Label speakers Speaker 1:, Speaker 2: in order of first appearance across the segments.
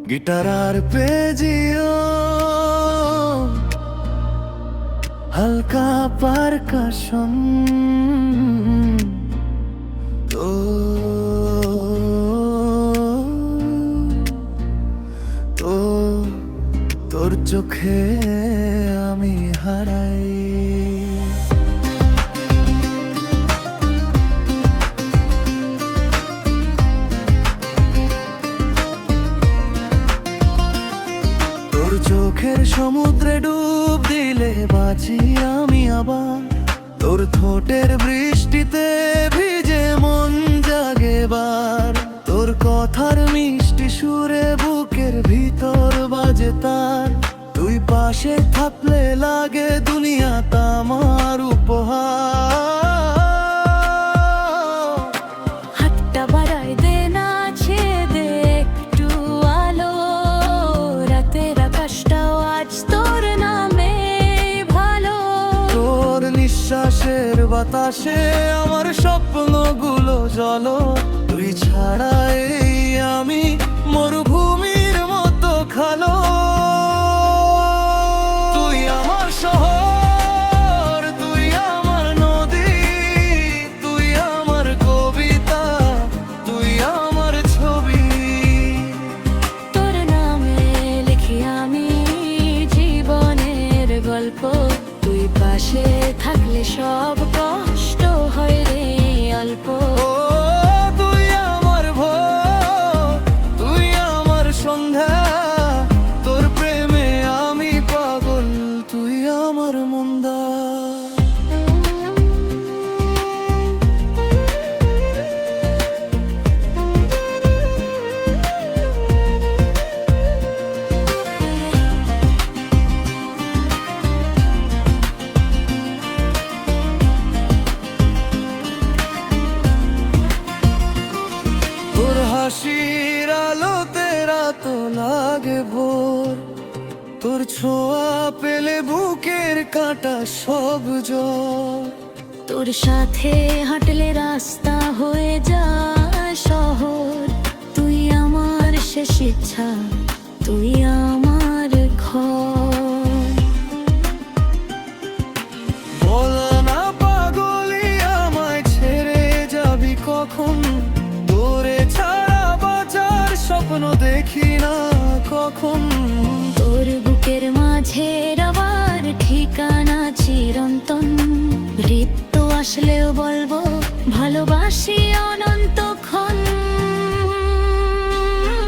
Speaker 1: Guitar আর পেজিও হালকা percussion তো তো তোর চোখে আমি হারাই। তোর চোখের সমুদ্রে ডুব দিলে বাঁচি আমি আবার, তোর ঠোঁটের বৃষ্টিতে ভিজে মন জাগেবার, তোর কথার মিষ্টি সুরে বুকের ভিতর বাজে তার, তুই পাশে থাকলে লাগে দুনিয়া তামার উপহার।
Speaker 2: হাতটা বাড়াই দে, নাচে দে একটু আলো, রাতের আকাশটাও আজ তোর নামে ভালো।
Speaker 1: তোর নিঃশ্বাসের বাতাসে আমার স্বপ্নগুলো জলো, তুই ছাড়া এই আমি মরুভূমির মতো খালো। তুই আমার শহর, তুই আমার নদী, তুই আমার কবিতা, তুই আমার ছবি।
Speaker 2: তোর নামে লিখি আমি জীবনের গল্প, তুই পাশে থাকলে সব কষ্ট হয় রে অল্প।
Speaker 1: ও তুই আমার ভোর, তুই আমার সন্ধ্যা, তোর প্রেমে আমি পাগল, তুই আমার মন্দা। তোর হাসির আলোতে রাত লাগে ভোর, তোর ছোঁয়া পেলে বুকের কাঁটা সব জ্বর।
Speaker 2: তোর সাথে হাঁটলে রাস্তা হয়ে যায় শহর, তুই আমার শেষ ইচ্ছা, তুই আমার ঘর।
Speaker 1: বল না পাগলি আমায় ছেড়ে যাবি কখন, তোরে ছাড়া বাঁচার স্বপ্ন দেখি না কখন।
Speaker 2: তোর বুকের মাঝে আবার ঠিকানা চিরন্তন, রিক্ত আসলেও বলবো ভালোবাসি অনন্তক্ষণ।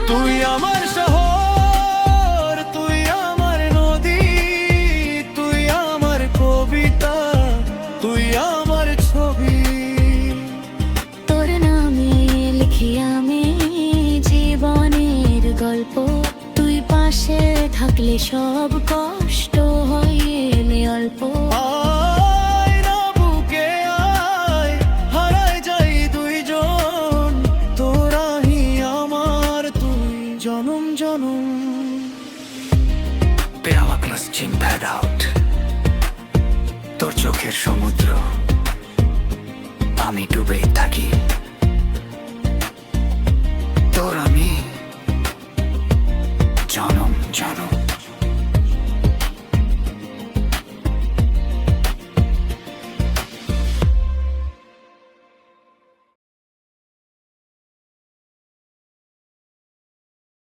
Speaker 1: তুই আমার শহর, তুই আমার নদী, তুই আমার কবিতা, তুই আমার ছবি।
Speaker 2: তোর নামে লিখি আমি জীবনের গল্প, তুই পাশে থাকলে সব কষ্ট হয় এলে অল্প।
Speaker 1: আয় না বুকে আয়, হারায় যাই দুইজন, তোরাই আমার তুই জনম জনম। পেরামাক্লাস চিন প্যাড আউট, তোর চোখের সমুদ্র আমি ডুবেই থাকি, তোর আমি জনম জনম।